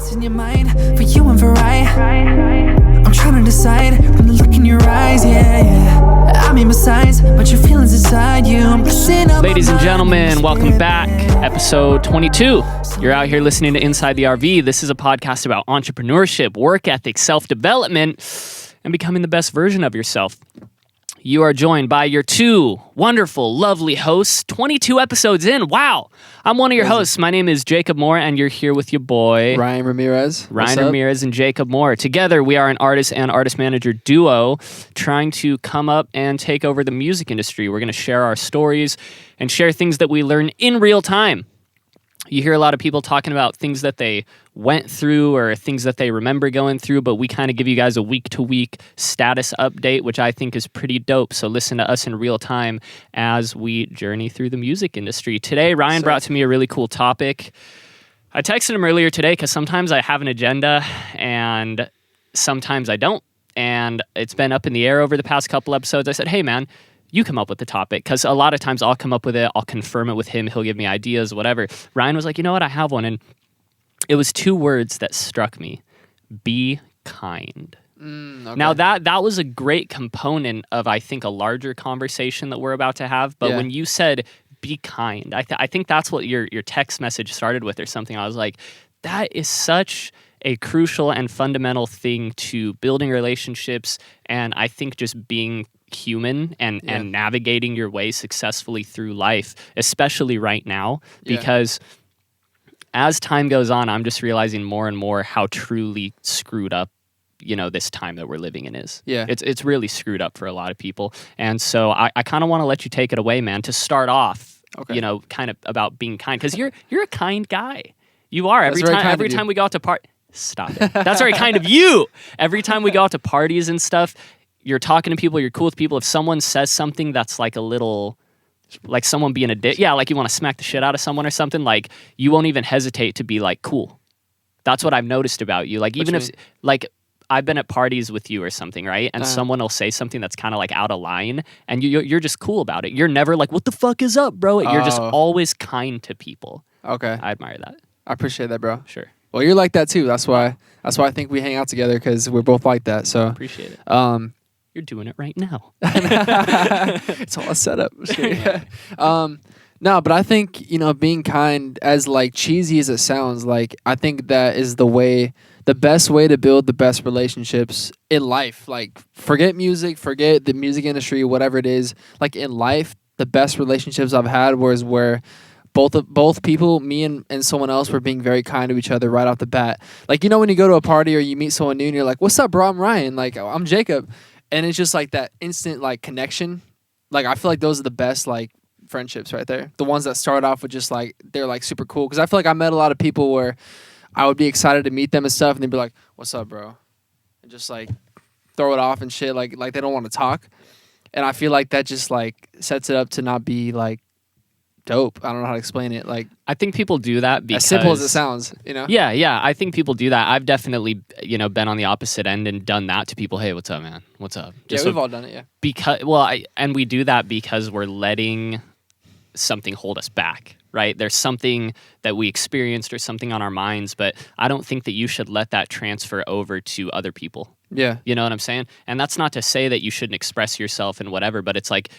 What's in your mind for you and for I'm trying to decide when I look in your eyes, yeah. I mean besides, but your feelings inside you. Ladies and gentlemen, welcome back. Episode 22. You're out here listening to Inside the RV. This is a podcast about entrepreneurship, work ethic, self-development, and becoming the best version of yourself. You are joined by your two wonderful, lovely hosts. 22 episodes in. Wow. I'm one of your hosts. My name is Jacob Moore, and you're here with your boy... Ryan Ramirez. Ryan Ramirez and Jacob Moore. Together, we are an artist and artist manager duo trying to come up and take over the music industry. We're going to share our stories and share things that we learn in real time. You hear a lot of people talking about things that they went through or things that they remember going through, but we kind of give you guys a week-to-week status update, which I think is pretty dope. So listen to us in real time as we journey through the music industry. Today, Ryan brought to me a really cool topic. I texted him earlier today because sometimes I have an agenda and sometimes I don't. And it's been up in the air over the past couple episodes. I said, hey, man, you come up with the topic, because a lot of times I'll come up with it, I'll confirm it with him, he'll give me ideas, whatever. Ryan was like, you know what, I have one, and it was two words that struck me. Be kind. Okay. Now that was a great component of, I think, a larger conversation that we're about to have, but when you said be kind, I think that's what your text message started with or something. I was like, that is such a crucial and fundamental thing to building relationships, and I think just being human and navigating your way successfully through life, especially right now, because as time goes on, I'm just realizing more and more how truly screwed up, this time that we're living in is. Yeah. It's really screwed up for a lot of people. And so I kind of want to let you take it away, man, to start off, kind of about being kind, because you're a kind guy. You are. Every time we go out to party. Stop it. That's very kind of you. Every time we go out to parties and stuff, you're talking to people, you're cool with people. If someone says something that's like a little, like someone being a dick, like you want to smack the shit out of someone or something, like you won't even hesitate to be like, cool. That's what I've noticed about you. Like even if, like I've been at parties with you or something, right? And someone will say something that's kind of like out of line and you're just cool about it. You're never like, what the fuck is up, bro? You're just always kind to people. Okay. I admire that. I appreciate that, bro. Sure. Well, you're like that too. That's why I think we hang out together, because we're both like that. So appreciate it. You're doing it right now. It's all a setup. No, but I think, being kind, as like cheesy as it sounds, like I think that is the best way to build the best relationships in life. Like forget music, forget the music industry, whatever it is. Like in life, the best relationships I've had was where both people, me and someone else, were being very kind to each other right off the bat. Like, when you go to a party or you meet someone new and you're like, what's up, bro? I'm Ryan. Like, I'm Jacob. And it's just like that instant like connection. Like I feel like those are the best like friendships right there. The ones that start off with just like they're like super cool. Because I feel like I met a lot of people where I would be excited to meet them and stuff, and they'd be like, "What's up, bro?" And just like throw it off and shit. Like they don't want to talk. And I feel like that just like sets it up to not be like dope. I don't know how to explain it. Like I think people do that because, as simple as it sounds, Yeah. I think people do that. I've definitely, been on the opposite end and done that to people. Hey, what's up, man? What's up? We've all done it. Yeah. Because and we do that because we're letting something hold us back, right? There's something that we experienced or something on our minds, but I don't think that you should let that transfer over to other people. Yeah. You know what I'm saying? And that's not to say that you shouldn't express yourself and whatever, but it's like,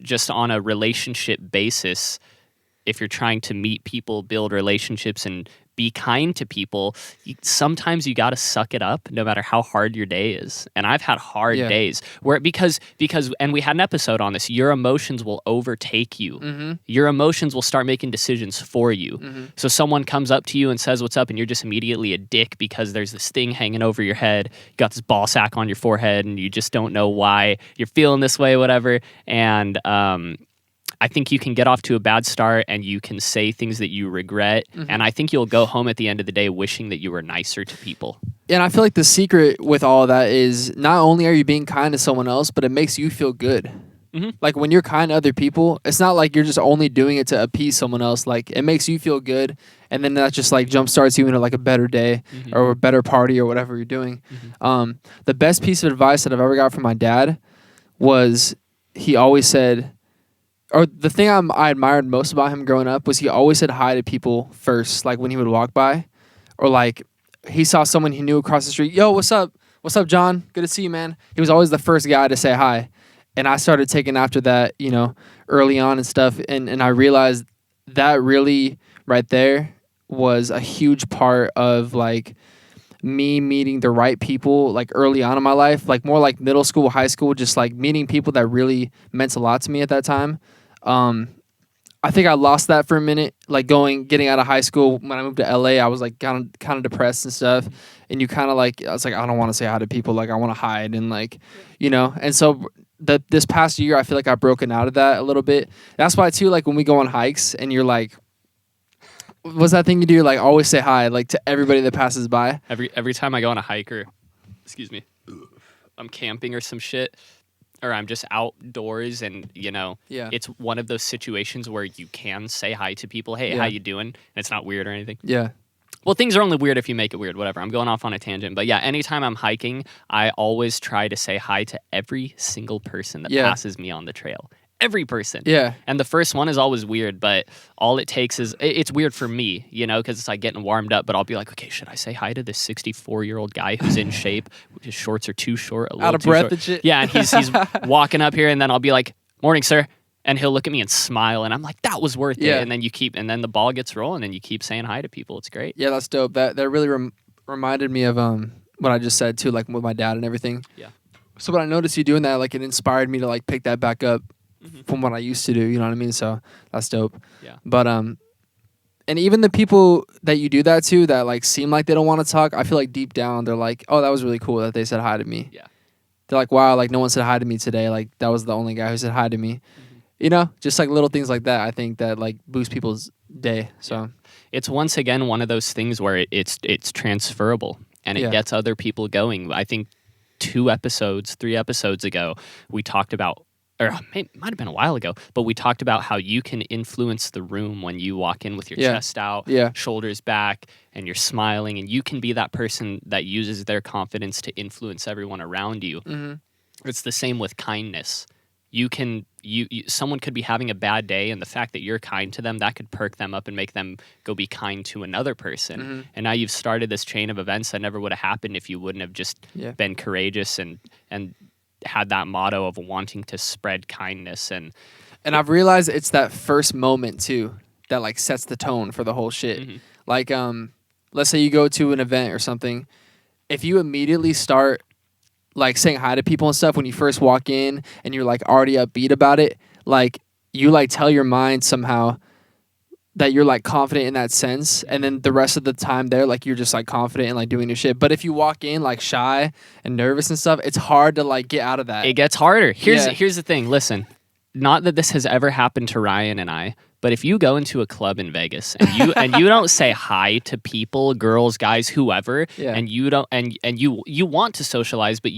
just on a relationship basis, if you're trying to meet people, build relationships, and be kind to people, sometimes you got to suck it up no matter how hard your day is. And I've had hard days where because and we had an episode on this, your emotions will overtake you. Mm-hmm. Your emotions will start making decisions for you. Mm-hmm. So someone comes up to you and says what's up, and you're just immediately a dick because there's this thing hanging over your head, you got this ball sack on your forehead, and you just don't know why you're feeling this way, whatever. And I think you can get off to a bad start and you can say things that you regret. Mm-hmm. And I think you'll go home at the end of the day wishing that you were nicer to people. And I feel like the secret with all of that is not only are you being kind to someone else, but it makes you feel good. Mm-hmm. Like when you're kind to other people, it's not like you're just only doing it to appease someone else. Like it makes you feel good. And then that just like jumpstarts you into like a better day or a better party or whatever you're doing. Mm-hmm. The best piece of advice that I've ever got from my dad was he always said, or the thing I admired most about him growing up was he always said hi to people first, like when he would walk by, or like he saw someone he knew across the street. Yo, what's up? What's up, John? Good to see you, man. He was always the first guy to say hi. And I started taking after that, you know, early on and stuff. And I realized that really right there was a huge part of like me meeting the right people like early on in my life, like more like middle school, high school, just like meeting people that really meant a lot to me at that time. I think I lost that for a minute, like getting out of high school. When I moved to LA, I was like kind of depressed and stuff. And you kind of like, I was like, I don't want to say hi to people. Like I want to hide and like, you know. And so this past year, I feel like I've broken out of that a little bit. That's why too, like when we go on hikes and you're like, what's that thing you do? Like always say hi, like to everybody that passes by. Every time I go on a hike or, excuse me, I'm camping or some shit, or I'm just outdoors and, you know, it's one of those situations where you can say hi to people. Hey, how you doing? And it's not weird or anything. Yeah. Well, things are only weird if you make it weird, whatever. I'm going off on a tangent. But yeah, anytime I'm hiking, I always try to say hi to every single person that passes me on the trail. Every person. Yeah. And the first one is always weird, but all it takes is, it's weird for me, you know, because it's like getting warmed up, but I'll be like, okay, should I say hi to this 64-year-old guy who's in shape? His shorts are too short. Out of breath and shit. Yeah, and he's walking up here, and then I'll be like, morning, sir. And he'll look at me and smile, and I'm like, that was worth it. And then and then the ball gets rolling, and you keep saying hi to people. It's great. Yeah, that's dope. That really reminded me of what I just said too, like with my dad and everything. Yeah. So when I noticed you doing that, like it inspired me to like pick that back up from what I used to do. You know what I mean? So that's dope. Yeah. But and even the people that you do that to that like seem like they don't want to talk, I feel like deep down they're like, oh, that was really cool that they said hi to me. Yeah. They're like, wow, like no one said hi to me today. Like that was the only guy who said hi to me. You know, just like little things like that, I think that like boost people's day. So it's once again one of those things where it's transferable and it gets other people going. I think 3 episodes ago, we talked about, or it might have been a while ago, but we talked about how you can influence the room when you walk in with your chest out, shoulders back, and you're smiling, and you can be that person that uses their confidence to influence everyone around you. It's the same with kindness. Someone could be having a bad day, and the fact that you're kind to them, that could perk them up and make them go be kind to another person. And now you've started this chain of events that never would have happened if you wouldn't have just been courageous and had that motto of wanting to spread kindness. And I've realized it's that first moment too that like sets the tone for the whole shit. Like let's say you go to an event or something, if you immediately start like saying hi to people and stuff when you first walk in and you're like already upbeat about it, like you like tell your mind somehow that you're like confident in that sense, and then the rest of the time there like you're just like confident and like doing your shit. But if you walk in like shy and nervous and stuff, it's hard to like get out of that. It gets harder. Here's the thing. Listen, not that this has ever happened to Ryan and I, but if you go into a club in Vegas and you don't say hi to people, girls, guys, whoever, and you don't and you want to socialize, but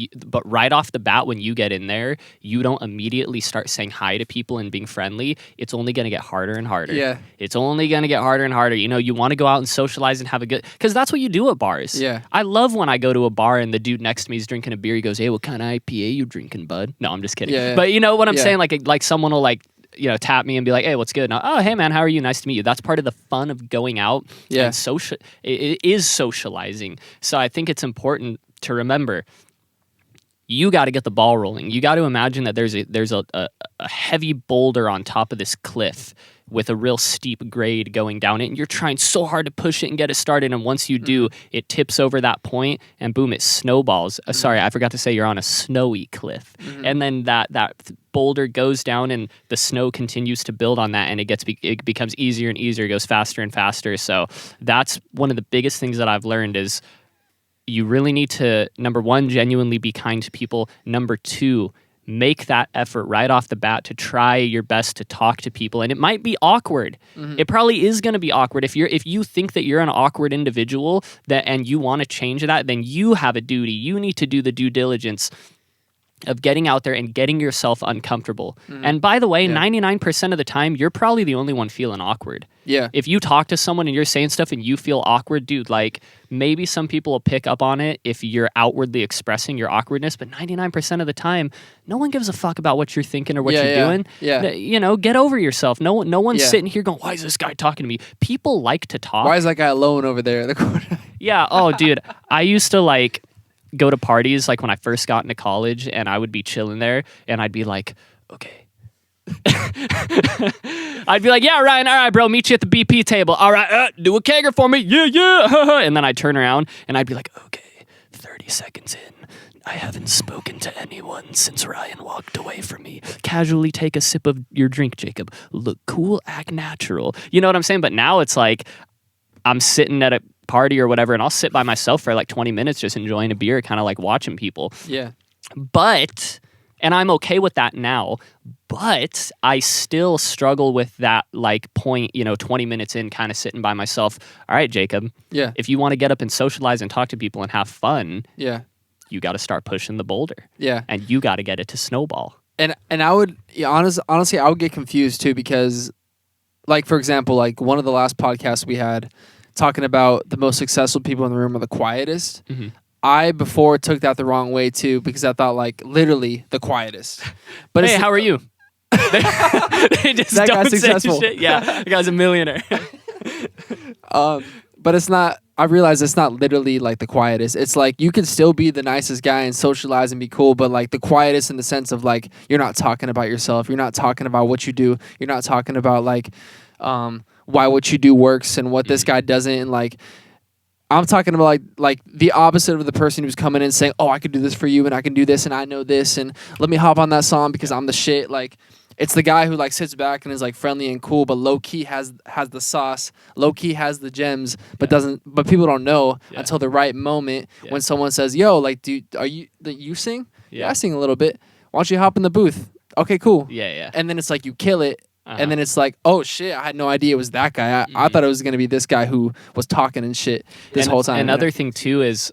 right off the bat when you get in there, you don't immediately start saying hi to people and being friendly, it's only going to get harder and harder. Yeah. It's only going to get harder and harder. You know, you want to go out and socialize and have a good, because that's what you do at bars. Yeah. I love when I go to a bar and the dude next to me is drinking a beer. He goes, "Hey, what kind of IPA you drinking, bud?" No, I'm just kidding. Yeah. But you know what I'm saying? Like someone will like, you know, tap me and be like, "Hey, what's good?" And oh, hey man, how are you? Nice to meet you. That's part of the fun of going out. And it is socializing. So I think it's important to remember, you got to get the ball rolling. You got to imagine that there's a heavy boulder on top of this cliff with a real steep grade going down it, and you're trying so hard to push it and get it started, and once you do, it tips over that point, and boom, it snowballs. Sorry, I forgot to say you're on a snowy cliff. And then that boulder goes down, and the snow continues to build on that, and it becomes easier and easier, it goes faster and faster. So that's one of the biggest things that I've learned is you really need to, number one, genuinely be kind to people. Number two, make that effort right off the bat to try your best to talk to people. And it might be awkward. It probably is going to be awkward. If you think that you're an awkward individual and you want to change that, then you have a duty. You need to do the due diligence of getting out there and getting yourself uncomfortable. And by the way, 99% of the time, you're probably the only one feeling awkward. Yeah. If you talk to someone and you're saying stuff and you feel awkward, dude, like maybe some people will pick up on it if you're outwardly expressing your awkwardness, but 99% of the time, no one gives a fuck about what you're thinking or what you're doing. Yeah. You know, get over yourself. No one's sitting here going, "Why is this guy talking to me?" People like to talk. Why is that guy alone over there in the corner? Yeah. Oh, dude. I used to like go to parties like when I first got into college, and I would be chilling there, and I'd be like, okay. I'd be like, yeah, Ryan, all right, bro, meet you at the BP table. All right, do a kegger for me. Yeah. And then I'd turn around and I'd be like, okay, 30 seconds in. I haven't spoken to anyone since Ryan walked away from me. Casually take a sip of your drink, Jacob. Look cool, act natural. You know what I'm saying? But now it's like I'm sitting at a party or whatever, and I'll sit by myself for like 20 minutes just enjoying a beer, kind of like watching people. Yeah. But, and I'm okay with that now, but I still struggle with that like point, 20 minutes in, kind of sitting by myself. All right, Jacob. Yeah. If you want to get up and socialize and talk to people and have fun, Yeah. you got to start pushing the boulder. Yeah. And you got to get it to snowball. And I would honestly I would get confused too, because like, for example, like one of the last podcasts we had talking about the most successful people in the room are the quietest. Mm-hmm. I before took that the wrong way too, because I thought like literally the quietest. But Hey, how are you? They just That don't guy's say successful. shit. Yeah, that guy's a millionaire. But it's not. I realize it's not literally like the quietest. It's like you can still be the nicest guy and socialize and be cool, but like the quietest in the sense of like you're not talking about yourself. You're not talking about what you do. You're not talking about like why what you do works and what this guy doesn't. And like I'm talking about like the opposite of the person who's coming in saying, "Oh, I could do this for you, and I can do this, and I know this, and let me hop on that song because I'm the shit." Like it's the guy who like sits back and is like friendly and cool, but low key has the sauce, low key has the gems, but doesn't. But people don't know until the right moment when someone says, "Yo, like, do you sing? Yeah, I sing a little bit. Why don't you hop in the booth? Okay, cool. Yeah. And then it's like you kill it. And then it's like, oh shit, I had no idea it was that guy. I thought it was gonna be this guy who was talking and shit this whole time. Another thing too is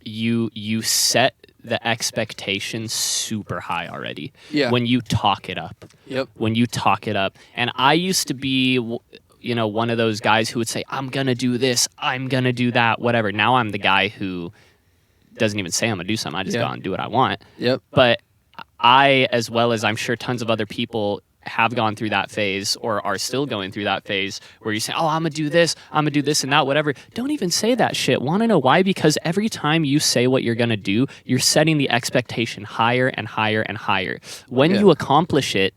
you set the expectation super high already. Yeah. When you talk it up. Yep. When you talk it up. And I used to be one of those guys who would say, I'm gonna do this, I'm gonna do that, whatever. Now I'm the guy who doesn't even say I'm gonna do something. I just go out and do what I want. Yep. But I, as well as I'm sure tons of other people, have gone through that phase or are still going through that phase where you say, oh, I'm gonna do this and that, whatever. Don't even say that shit. Want to know why? Because every time you say what you're gonna do, you're setting the expectation higher and higher and higher. When you accomplish it,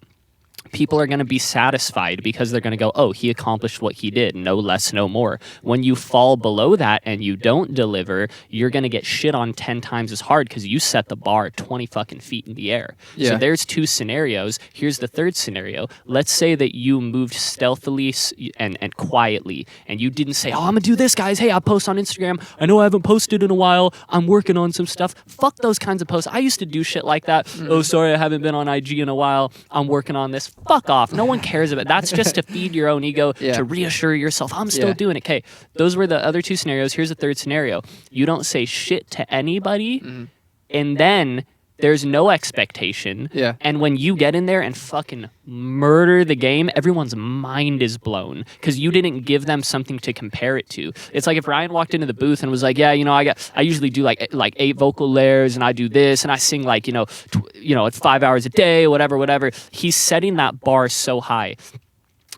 people are going to be satisfied because they're going to go, oh, he accomplished what he did, no less, no more. When you fall below that and you don't deliver, you're going to get shit on 10 times as hard because you set the bar 20 fucking feet in the air. Yeah. So there's two scenarios. Here's the third scenario. Let's say that you moved stealthily and quietly, and you didn't say, oh, I'm going to do this, guys. Hey, I'll post on Instagram. I know I haven't posted in a while. I'm working on some stuff. Fuck those kinds of posts. I used to do shit like that. Oh, sorry, I haven't been on IG in a while. I'm working on this. Fuck off. No one cares about it. That's just to feed your own ego, to reassure yourself, I'm still doing it. Okay, those were the other two scenarios. Here's the third scenario. You don't say shit to anybody, and then there's no expectation. Yeah. And when you get in there and fucking murder the game, everyone's mind is blown because you didn't give them something to compare it to. It's like if Ryan walked into the booth and was like, yeah, I usually do like 8 vocal layers and I do this and I sing like, it's 5 hours a day, whatever. He's setting that bar so high.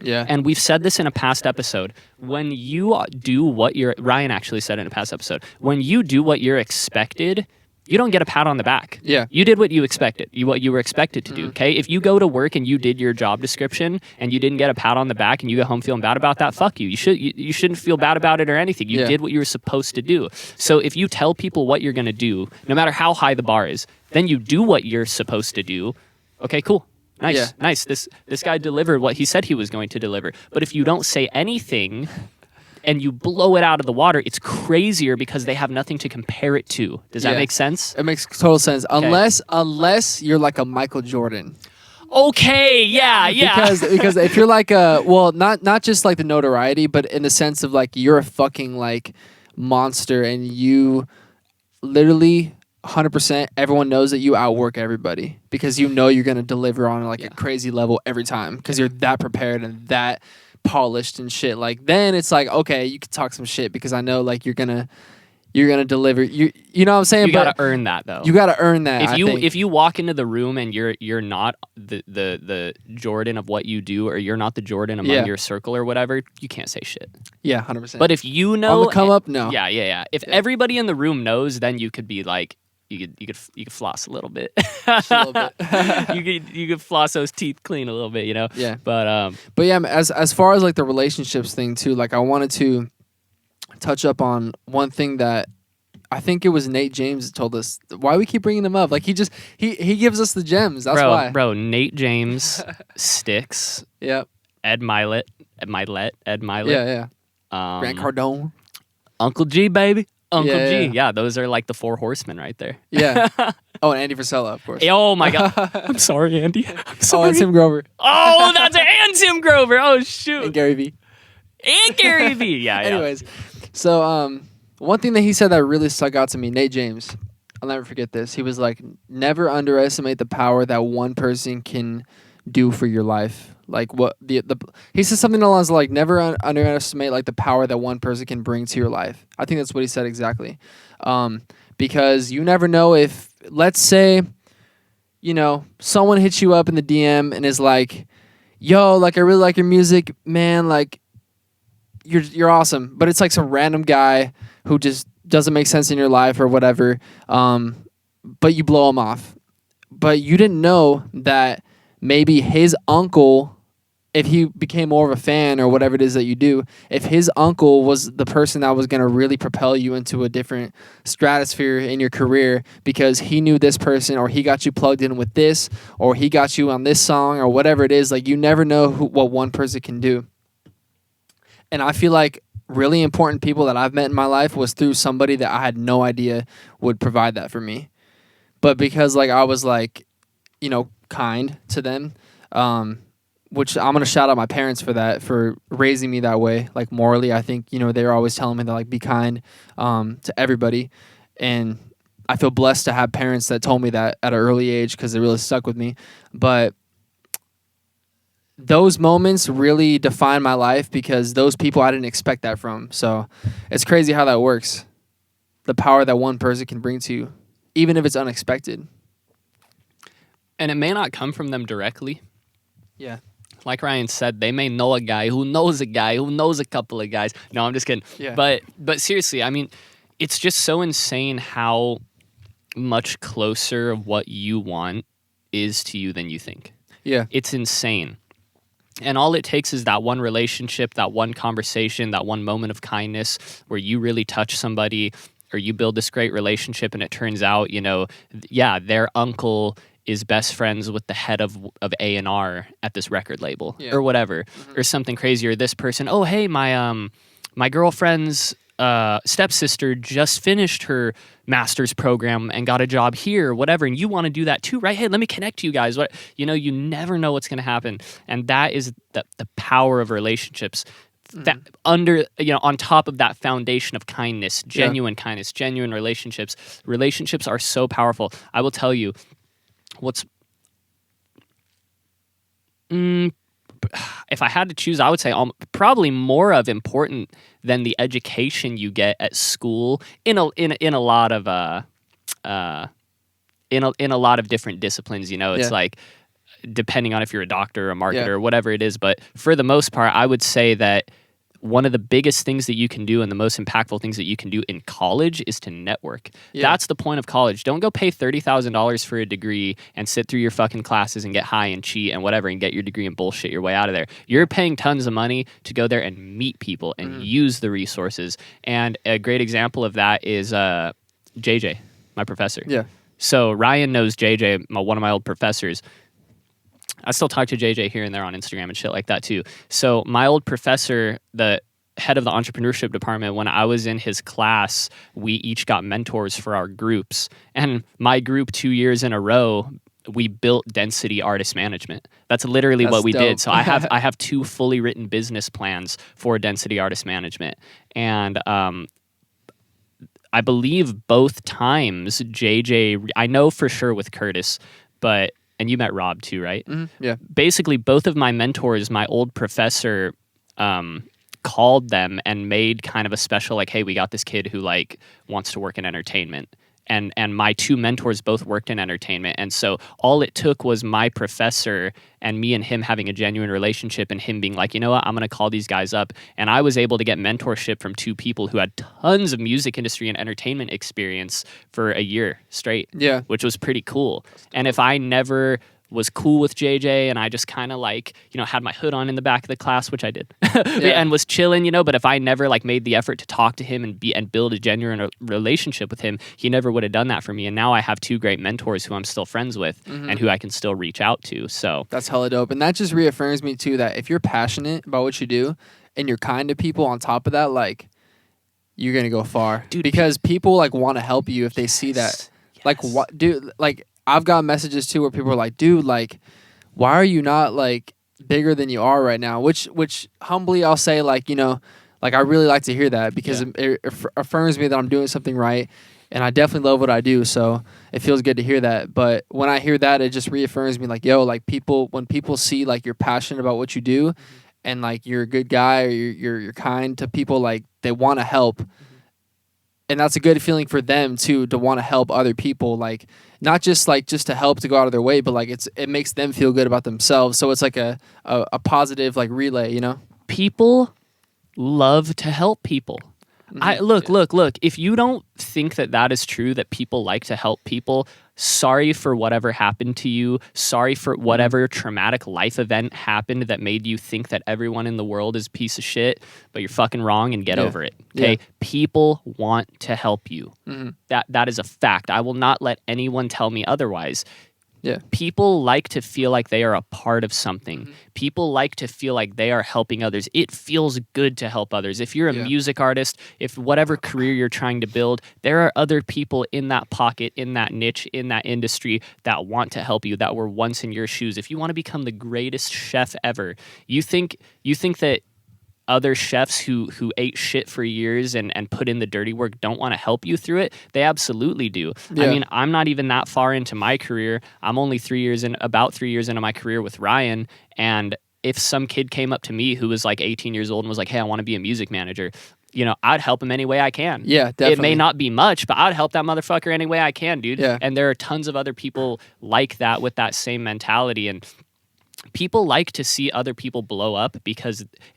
Yeah. And we've said this in a past episode. When you do what Ryan actually said in a past episode, when you do what you're expected, you don't get a pat on the back. Yeah. You did what you expected. What you were expected to do, okay? If you go to work and you did your job description and you didn't get a pat on the back and you go home feeling bad about that, fuck you. You shouldn't feel bad about it or anything. You did what you were supposed to do. So if you tell people what you're going to do, no matter how high the bar is, then you do what you're supposed to do. Okay, cool. Nice. This guy delivered what he said he was going to deliver. But if you don't say anything and you blow it out of the water, it's crazier because they have nothing to compare it to. Does that make sense? It makes total sense. Unless you're like a Michael Jordan. Okay, yeah. Because if you're like not just like the notoriety, but in the sense of like you're a fucking like monster and you literally 100% everyone knows that you outwork everybody because you know you're going to deliver on like a crazy level every time because you're that prepared and that polished and shit. Like then it's like, okay, you can talk some shit because I know like you're gonna you're gonna deliver. You know what I'm saying? You got to earn that though. You got to earn that. If you walk into the room and you're not the Jordan of what you do, or you're not the Jordan among your circle or whatever, you can't say shit. Yeah, 100%. But if you know on the come up, no. Yeah. If everybody in the room knows, then you could be like, you could floss a little bit. Just a little bit. you could floss those teeth clean a little bit, you know. Yeah. But yeah, as far as like the relationships thing too, like I wanted to touch up on one thing that I think it was Nate James that told us why we keep bringing him up. Like he gives us the gems. That's why. Bro, Nate James, Sticks, Yep. Ed Milet. Yeah. Grant Cardone. Uncle G, baby. Uncle G. Yeah. Yeah, those are like the 4 horsemen right there. Yeah. Oh, and Andy Frisella, of course. Oh my God. I'm sorry, Andy. I'm sorry. Oh, and Tim Grover. Oh, that's and Tim Grover. Oh shoot. And Gary Vee. And Gary Vee. Yeah. Anyways, so one thing that he said that really stuck out to me, Nate James, I'll never forget this. He was like, never underestimate the power that one person can do for your life. Like what he said something along those like never underestimate like the power that one person can bring to your life. I think that's what he said exactly. Because you never know if, let's say, you know, someone hits you up in the DM and is like, yo, like I really like your music, man, like you're awesome. But it's like some random guy who just doesn't make sense in your life or whatever. But you blow him off. But you didn't know that maybe his uncle, if he became more of a fan or whatever it is that you do, if his uncle was the person that was going to really propel you into a different stratosphere in your career because he knew this person, or he got you plugged in with this, or he got you on this song, or whatever it is, like you never know what one person can do. And I feel like really important people that I've met in my life was through somebody that I had no idea would provide that for me. But because like I was like, you know, kind to them, which I'm going to shout out my parents for that, for raising me that way, like morally. I think, you know, they were always telling me to like be kind to everybody. And I feel blessed to have parents that told me that at an early age because it really stuck with me. But those moments really define my life because those people I didn't expect that from. So it's crazy how that works. The power that one person can bring to you, even if it's unexpected. And it may not come from them directly. Yeah. Like Ryan said, they may know a guy who knows a guy who knows a couple of guys. No, I'm just kidding. Yeah. But seriously, I mean, it's just so insane how much closer of what you want is to you than you think. Yeah. It's insane. And all it takes is that one relationship, that one conversation, that one moment of kindness where you really touch somebody or you build this great relationship and it turns out, you know, yeah, their uncle is best friends with the head of A&R at this record label or whatever, or something crazy. Or this person, oh, hey, my girlfriend's stepsister just finished her master's program and got a job here, whatever, and you want to do that too, right? Hey, let me connect you guys. What, you know, you never know what's going to happen. And that is the power of relationships. That under, you know, on top of that foundation of kindness, genuine kindness, genuine relationships are so powerful. I will tell you, if I had to choose, I would say probably more of important than the education you get at school in a lot of in a lot of different disciplines. You know, it's like depending on if you're a doctor or a marketer or whatever it is. But for the most part, I would say that one of the biggest things that you can do and the most impactful things that you can do in college is to network. That's the point of college. Don't go pay $30,000 for a degree and sit through your fucking classes and get high and cheat and whatever and get your degree and bullshit your way out of there. You're paying tons of money to go there and meet people and use the resources. And a great example of that is JJ, my professor. Yeah. So Ryan knows JJ, one of my old professors. I still talk to JJ here and there on Instagram and shit like that too. So my old professor, the head of the entrepreneurship department, when I was in his class, we each got mentors for our groups. And my group 2 years in a row, we built Density Artist Management. That's literally what we did. So I have 2 fully written business plans for Density Artist Management. And I believe both times JJ, I know for sure with Curtis, but and you met Rob too, right? Yeah. Basically, both of my mentors, my old professor, called them and made kind of a special, like, hey, we got this kid who like wants to work in entertainment. And my two mentors both worked in entertainment. And so all it took was my professor and me and him having a genuine relationship and him being like, you know what, I'm going to call these guys up. And I was able to get mentorship from two people who had tons of music industry and entertainment experience for a year straight. Yeah. Which was pretty cool. And if I never was cool with JJ and I just kind of like, you know, had my hood on in the back of the class, which I did, and was chilling, you know, but if I never like made the effort to talk to him and build a genuine relationship with him, he never would have done that for me. And now I have two great mentors who I'm still friends with and who I can still reach out to. So that's hella dope. And that just reaffirms me too, that if you're passionate about what you do and you're kind to people on top of that, like you're going to go far. Dude, because people like want to help you if they see that. Like what, dude, like I've got messages too where people are like, dude, like, why are you not like bigger than you are right now? Which humbly I'll say, like, you know, like I really like to hear that because it affirms me that I'm doing something right, and I definitely love what I do. So it feels good to hear that. But when I hear that, it just reaffirms me, like, yo, like when people see like you're passionate about what you do, and like you're a good guy or you're kind to people, like they want to help. And that's a good feeling for them too, to want to help other people, like not just to help to go out of their way, but like it makes them feel good about themselves. So it's like a positive like relay, you know? People love to help people. Look, if you don't think that is true, that people like to help people, sorry for whatever happened to you. Sorry for whatever traumatic life event happened that made you think that everyone in the world is a piece of shit, but you're fucking wrong, and get over it. Okay? Yeah. People want to help you. That is a fact. I will not let anyone tell me otherwise. Yeah. People like to feel like they are a part of something. People like to feel like they are helping others. It feels good to help others. If you're a music artist, if whatever career you're trying to build, there are other people in that pocket, in that niche, in that industry that want to help you, that were once in your shoes. If you want to become the greatest chef ever, you think that other chefs who ate shit for years and put in the dirty work don't want to help you through it? They absolutely do. Yeah. I mean, I'm not even that far into my career. I'm only about 3 years into my career with Ryan. And if some kid came up to me who was like 18 years old and was like, hey, I want to be a music manager, you know, I'd help him any way I can. Yeah, definitely. It may not be much, but I'd help that motherfucker any way I can, dude. Yeah. And there are tons of other people like that with that same mentality. And people like to see other people blow up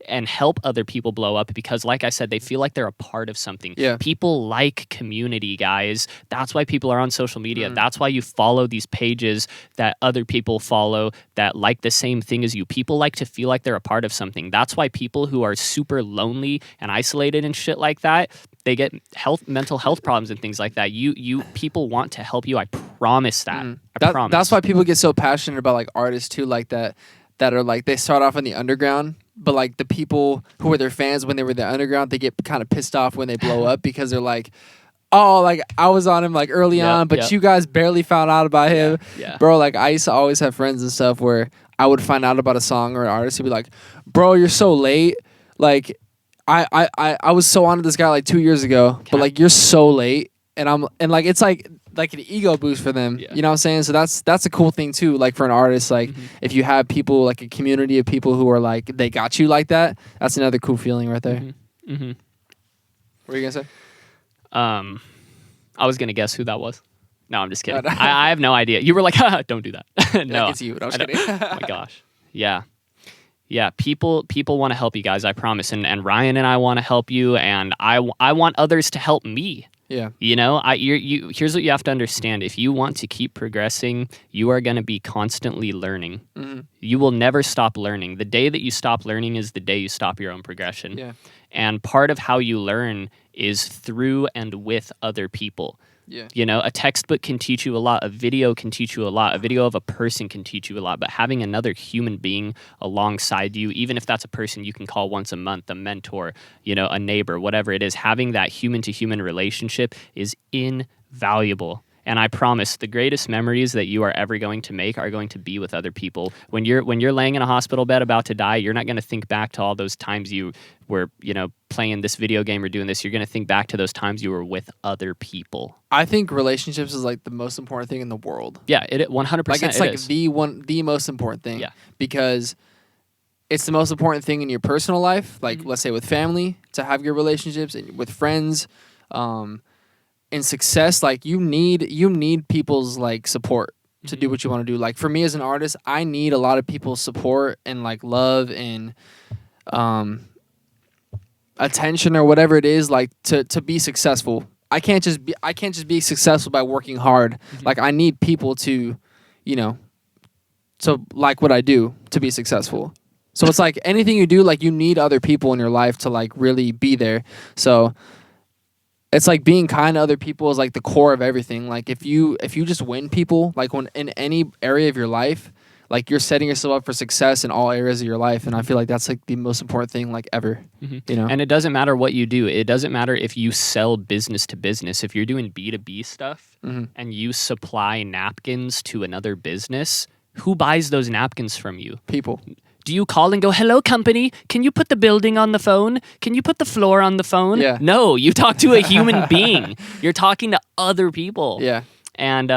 and help other people blow up because, like I said, they feel like they're a part of something. Yeah. People like community, guys. That's why people are on social media. That's why you follow these pages that other people follow that like the same thing as you. People like to feel like they're a part of something. That's why people who are super lonely and isolated and shit like that, they get mental health problems and things like that. People want to help you. I promise that. I promise. That's why people get so passionate about like artists too, like that are like they start off in the underground, but like the people who were their fans when they were in the underground, they get kind of pissed off when they blow up because they're like, oh, like I was on him like early on, but you guys barely found out about him. Yeah. Bro, like I used to always have friends and stuff where I would find out about a song or an artist who'd be like, bro, you're so late. Like I was so onto this guy like 2 years ago, but like you're so late, and like it's like an ego boost for them. Yeah. You know what I'm saying? So that's a cool thing too. Like for an artist, like if you have people like a community of people who are like they got you like that, that's another cool feeling right there. What were you gonna say? I was gonna guess who that was. No, I'm just kidding. I have no idea. You were like, don't do that. No, it's you. I was kidding. Oh my gosh. Yeah. Yeah, people want to help you guys, I promise. And Ryan and I want to help you, and I want others to help me. Yeah. You know, here's what you have to understand. If you want to keep progressing, you are going to be constantly learning. You will never stop learning. The day that you stop learning is the day you stop your own progression. Yeah. And part of how you learn is through and with other people. Yeah. You know, a textbook can teach you a lot. A video can teach you a lot. A video of a person can teach you a lot. But having another human being alongside you, even if that's a person you can call once a month, a mentor, you know, a neighbor, whatever it is, having that human-to-human relationship is invaluable. And I promise the greatest memories that you are ever going to make are going to be with other people. When you're laying in a hospital bed about to die, you're not going to think back to all those times you were, you know, playing this video game or doing this. You're going to think back to those times you were with other people. I think relationships is like the most important thing in the world. Yeah, it 100%. Like it's like the most important thing. Yeah. Because it's the most important thing in your personal life, like let's say with family, to have good relationships, and with friends, in success, like you need people's like support to do what you want to do. Like for me as an artist, I need a lot of people's support and like love and attention or whatever it is, like to be successful. I can't just be successful by working hard. Like I need people to, to like what I do to be successful. So it's like anything you do, like you need other people in your life to like really be there. So it's like being kind to other people is like the core of everything. Like if you just win people, like when in any area of your life, like you're setting yourself up for success in all areas of your life. And I feel like that's like the most important thing like ever, And it doesn't matter what you do. It doesn't matter if you sell business to business. If you're doing B2B stuff and you supply napkins to another business, who buys those napkins from you? People. Do you call and go, hello, company? Can you put the building on the phone? Can you put the floor on the phone? Yeah. No, you talk to a human being. You're talking to other people. Yeah. And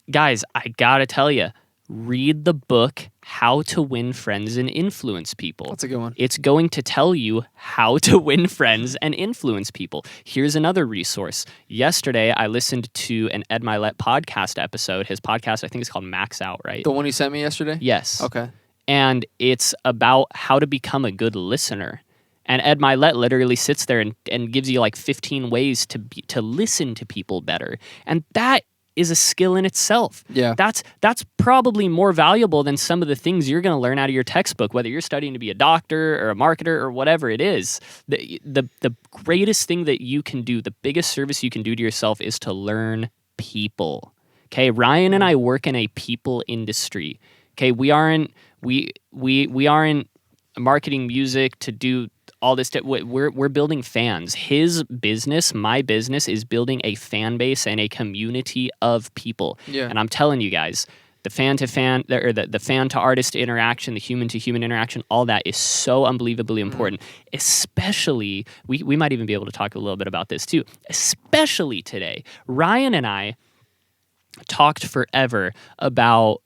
guys, I gotta tell you, read the book, How to Win Friends and Influence People. That's a good one. It's going to tell you how to win friends and influence people. Here's another resource. Yesterday, I listened to an Ed Milet podcast episode. His podcast, I think it's called Max Out, right? The one you sent me yesterday? Yes. Okay. And it's about how to become a good listener. And Ed Milet literally sits there and gives you like 15 ways to listen to people better. And that is a skill in itself. Yeah. That's probably more valuable than some of the things you're going to learn out of your textbook, whether you're studying to be a doctor or a marketer or whatever it is. The greatest thing that you can do, the biggest service you can do to yourself is to learn people. Okay, Ryan and I work in a people industry. Okay, we aren't marketing music to do all this. We're building fans. His business, my business, is building a fan base and a community of people. Yeah. And I'm telling you guys, the fan to fan, or the fan to artist interaction, the human to human interaction, all that is so unbelievably important. Especially, we might even be able to talk a little bit about this too. Especially today, Ryan and I talked forever about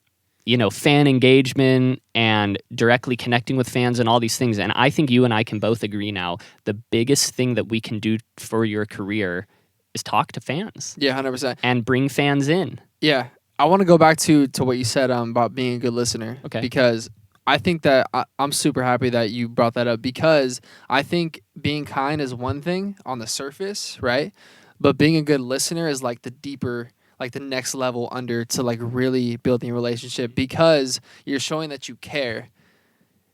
fan engagement and directly connecting with fans and all these things. And I think you and I can both agree now, the biggest thing that we can do for your career is talk to fans. Yeah, 100%. And bring fans in. Yeah. I want to go back to what you said about being a good listener. Okay. Because I think that I'm super happy that you brought that up, because I think being kind is one thing on the surface, right? But being a good listener is like the deeper, like the next level under to like really building a relationship, because you're showing that you care.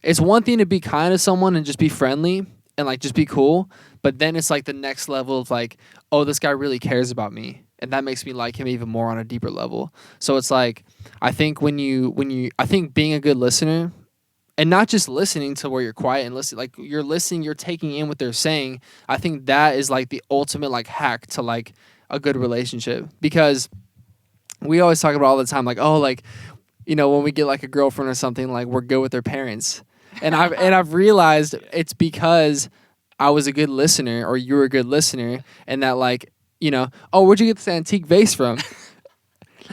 It's one thing to be kind to someone and just be friendly and like just be cool, but then it's like the next level of like, oh, this guy really cares about me, and that makes me like him even more on a deeper level. So it's like, I think I think being a good listener, and not just listening to where you're quiet and listen, like you're listening, you're taking in what they're saying. I think that is like the ultimate like hack to like a good relationship, because we always talk about all the time, like, oh, like, when we get like a girlfriend or something, like we're good with their parents. And I've realized it's because I was a good listener, or you were a good listener, and that like, oh, where'd you get this antique vase from?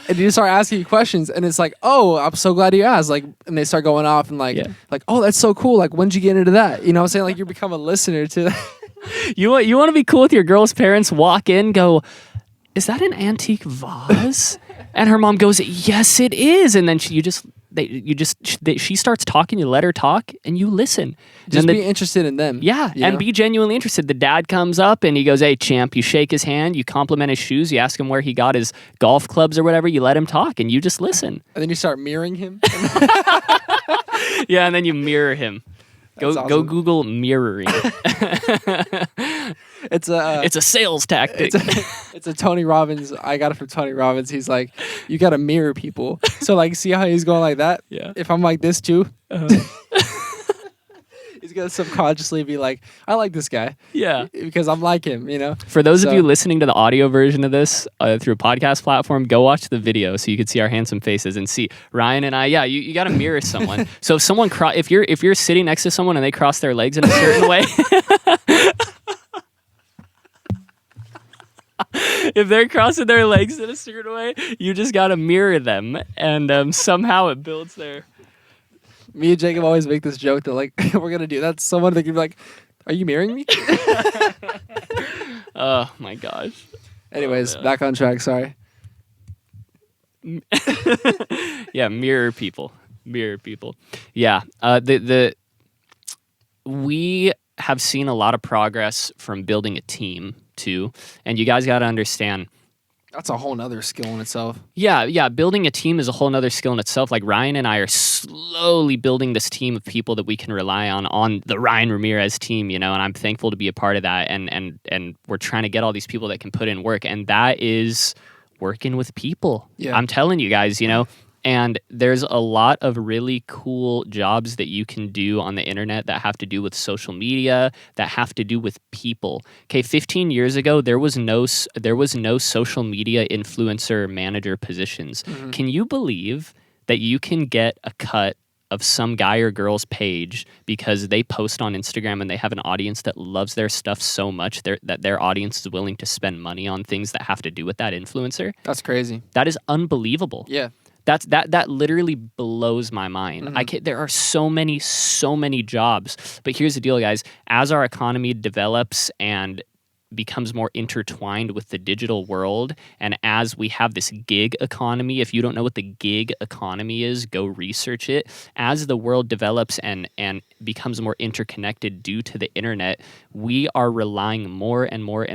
And you start asking you questions, and it's like, oh, I'm so glad you asked. Like, and they start going off and like, oh, that's so cool. Like, when'd you get into that? You know what I'm saying? Like, you become a listener to that. You want to be cool with your girl's parents, walk in, go, is that an antique vase? And her mom goes, yes, it is. And then she starts talking, you let her talk, and you listen. Just be interested in them. Yeah, and be genuinely interested. The dad comes up and he goes, hey, champ, you shake his hand, you compliment his shoes, you ask him where he got his golf clubs or whatever, you let him talk, and you just listen. And then you start mirroring him. Yeah, and then you mirror him. Go Google mirroring. It's a sales tactic. It's a Tony Robbins. I got it from Tony Robbins. He's like, you got to mirror people. So like, see how he's going like that? Yeah. If I'm like this too, he's going to subconsciously be like, I like this guy. Yeah. Because I'm like him, For those of you listening to the audio version of this through a podcast platform, go watch the video so you can see our handsome faces and see Ryan and I. Yeah, you got to mirror someone. So if someone if you're sitting next to someone and they cross their legs in a certain way, if they're crossing their legs in a certain way, you just got to mirror them, and somehow it builds their Me and Jacob always make this joke that like we're gonna do that. Someone they can be like, "Are you marrying me?" Oh my gosh. Anyways, man. back on track. Sorry. Yeah, mirror people. Yeah, we have seen a lot of progress from building a team too, and you guys got to understand. That's a whole nother skill in itself. Yeah, building a team is a whole nother skill in itself. Like Ryan and I are slowly building this team of people that we can rely on the Ryan Ramirez team, and I'm thankful to be a part of that. And we're trying to get all these people that can put in work, and that is working with people. Yeah. I'm telling you guys, and there's a lot of really cool jobs that you can do on the internet that have to do with social media, that have to do with people. Okay, 15 years ago, there was no social media influencer manager positions. Mm-hmm. Can you believe that you can get a cut of some guy or girl's page because they post on Instagram and they have an audience that loves their stuff so much that their audience is willing to spend money on things that have to do with that influencer? That's crazy. That is unbelievable. Yeah. That literally blows my mind. Mm-hmm. There are so many jobs. But here's the deal, guys. As our economy develops and becomes more intertwined with the digital world, and as we have this gig economy, if you don't know what the gig economy is, go research it. As the world develops and becomes more interconnected due to the internet, we are relying more and more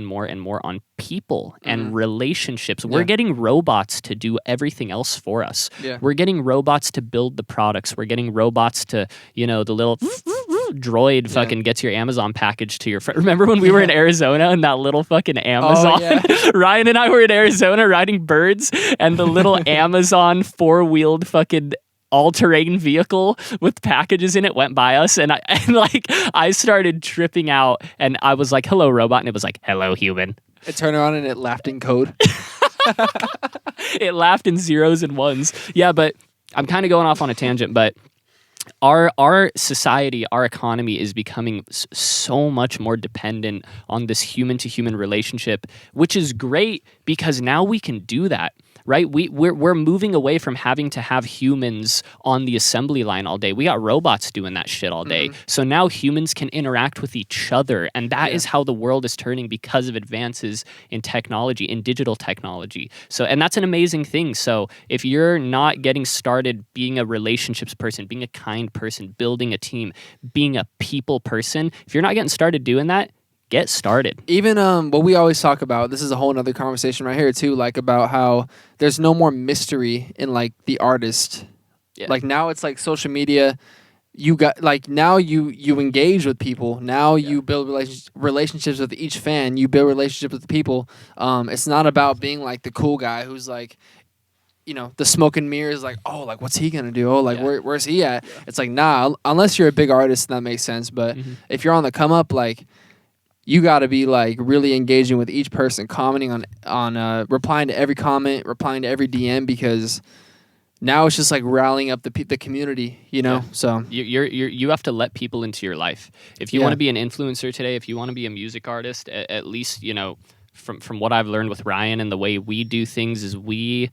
on people and relationships. We're getting robots to do everything else for us. Yeah. We're getting robots to build the products. We're getting robots to, the little droid fucking gets your Amazon package to your friend. Remember when we were in Arizona and that little fucking Amazon? Oh, yeah. Ryan and I were in Arizona riding birds, and the little Amazon four-wheeled fucking all-terrain vehicle with packages in it went by us, and I started tripping out, and I was like, "Hello, robot," and it was like, "Hello, human." It turned around and it laughed in code. It laughed in zeros and ones. Yeah, but I'm kind of going off on a tangent, but our society, our economy is becoming so much more dependent on this human-to-human relationship, which is great because now we can do that. Right? We're moving away from having to have humans on the assembly line all day. We got robots doing that shit all day. So now humans can interact with each other. And that is how the world is turning because of advances in technology, in digital technology. And that's an amazing thing. So if you're not getting started being a relationships person, being a kind person, building a team, being a people person, if you're not getting started doing that, get started. Even what we always talk about, this is a whole nother conversation right here too, like about how there's no more mystery in like the artist. Yeah. Like now it's like social media. You got like now you engage with people. Now you build relationships with each fan. You build relationships with the people. It's not about being like the cool guy who's like, the smoke and mirrors, like, oh, like, what's he gonna do? Oh, like, where's he at? Yeah. It's like, nah, unless you're a big artist, that makes sense. But if you're on the come up, like, you got to be like really engaging with each person, commenting on replying to every comment, replying to every DM, because now it's just like rallying up the community, So you have to let people into your life. If you want to be an influencer today, if you want to be a music artist, at least from what I've learned with Ryan and the way we do things is we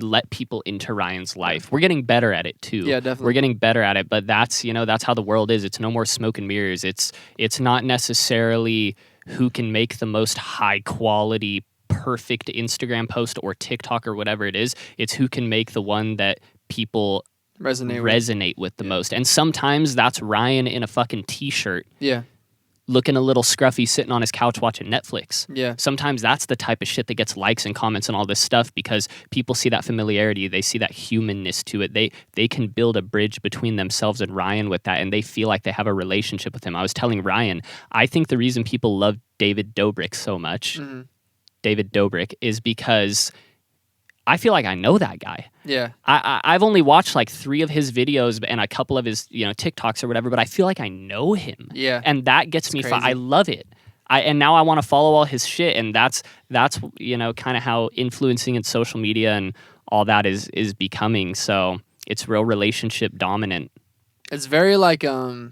let people into Ryan's life. We're getting better at it too. Yeah, definitely. We're getting better at it, but that's how the world is. It's no more smoke and mirrors. It's not necessarily who can make the most high quality, perfect Instagram post or TikTok or whatever it is. It's who can make the one that people resonate with the most. And sometimes that's Ryan in a fucking t-shirt. Yeah. Looking a little scruffy, sitting on his couch watching Netflix. Yeah. Sometimes that's the type of shit that gets likes and comments and all this stuff because people see that familiarity. They see that humanness to it. They can build a bridge between themselves and Ryan with that, and they feel like they have a relationship with him. I was telling Ryan, I think the reason people love David Dobrik so much, David Dobrik, is because I feel like I know that guy. Yeah. I've only watched like 3 of his videos and a couple of his TikToks or whatever, but I feel like I know him. Yeah. And that gets me. Crazy. I love it. And now I want to follow all his shit, and that's kind of how influencing in social media and all that is becoming. So it's real relationship dominant. It's very like it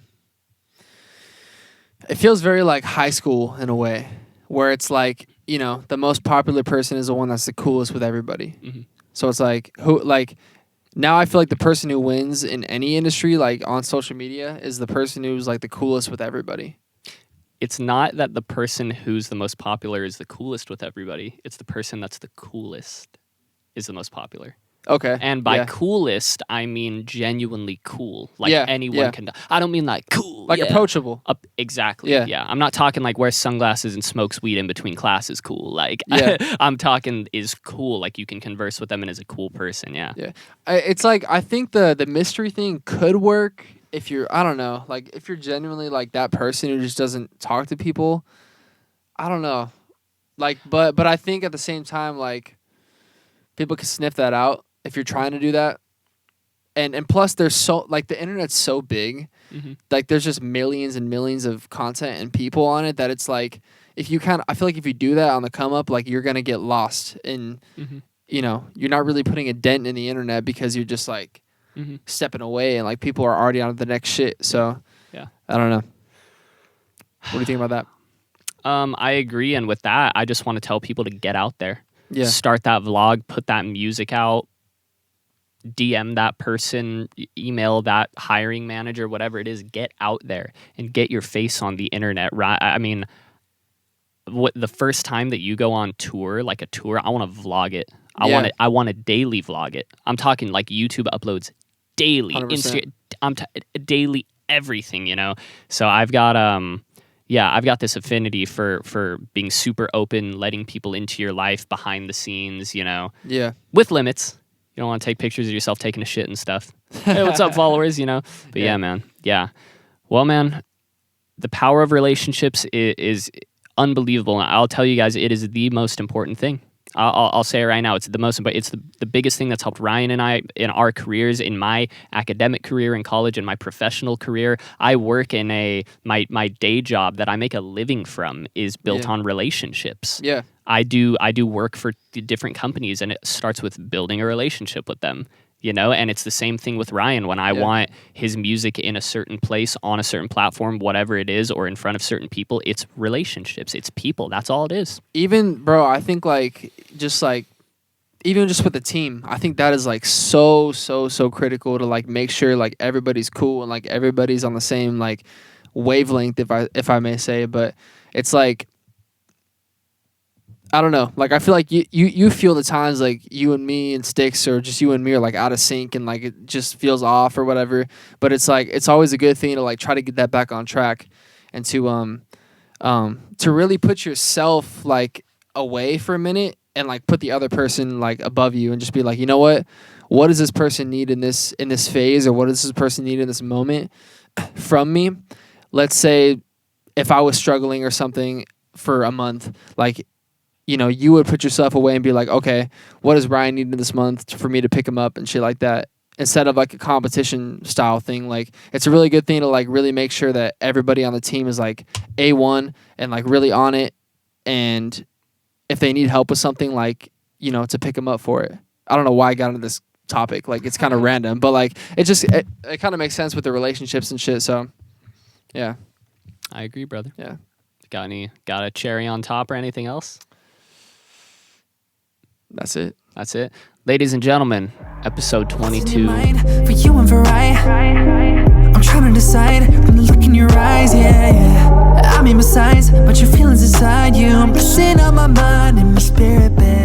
feels very like high school in a way, where it's like, the most popular person is the one that's the coolest with everybody. So it's like now I feel like the person who wins in any industry, like on social media, is the person who's like the coolest with everybody. It's not that the person who's the most popular is the coolest with everybody. It's the person that's the coolest is the most popular. Okay. And by yeah. coolest, I mean genuinely cool. Like Yeah, anyone yeah. can. I don't mean like cool. Like yeah. approachable. Exactly. Yeah. Yeah. I'm not talking like wears sunglasses and smokes weed in between classes cool. Like Yeah. I'm talking is cool. Like you can converse with them and is a cool person. Yeah. Yeah. It's like I think the mystery thing could work if you're, I don't know, like if you're genuinely like that person who just doesn't talk to people. I don't know. Like but I think at the same time like people can sniff that out if you're trying to do that. And plus there's so like the internet's so big. Mm-hmm. Like there's just millions and millions of content and people on it that it's like if you I feel like if you do that on the come up, like you're gonna get lost in you know, you're not really putting a dent in the internet because you're just like stepping away and like people are already on the next shit. So yeah. I don't know. What do you think about that? I agree, and with that, I just want to tell people to get out there. Yeah. Start that vlog, put that music out, DM that person, email that hiring manager, whatever it is. Get out there and get your face on the internet. Right? I mean, the first time that you go on tour, like a tour, I want to vlog it. I want to daily vlog it. I'm talking like YouTube uploads daily, daily everything. You know, so I've got I've got this affinity for being super open, letting people into your life behind the scenes, you know. Yeah. With limits. You don't want to take pictures of yourself taking a shit and stuff. Hey, what's up, followers, you know? But yeah, man. Yeah. Well, man, the power of relationships is unbelievable. And I'll tell you guys, it is the most important thing. I'll say it right now. It's the most important. It's the biggest thing that's helped Ryan and I in our careers, in my academic career in college, in my professional career. I work in my day job that I make a living from is built on relationships. Yeah. I do work for different companies, and it starts with building a relationship with them. You know, and it's the same thing with Ryan. When I want his music in a certain place, on a certain platform, whatever it is, or in front of certain people, it's relationships. It's people. That's all it is. Even, bro, I think even just with the team, I think that is like so critical to like make sure like everybody's cool and like everybody's on the same like wavelength, if I may say. But it's like, I don't know. Like I feel like you feel the times like you and me and Sticks or just you and me are like out of sync and like it just feels off or whatever. But it's like it's always a good thing to like try to get that back on track and to really put yourself like away for a minute and like put the other person like above you and just be like, you know what does this person need in this phase, or what does this person need in this moment from me? Let's say if I was struggling or something for a month, like, you know, you would put yourself away and be like, okay, what does Ryan need in this month for me to pick him up and shit like that, instead of like a competition style thing. Like it's a really good thing to like really make sure that everybody on the team is like A1 and like really on it, and if they need help with something, like, you know, to pick them up for it. I don't know why I got into this topic, like it's kind of random, but like it kind of makes sense with the relationships and shit. So yeah, I agree, brother. Yeah. Got a cherry on top or anything else? That's it. That's it. Ladies and gentlemen, episode 22. For you and for I'm trying to decide from the look in your eyes, yeah. I mean besides, but your feelings inside you. I'm messing up my mind and my spirit, babe.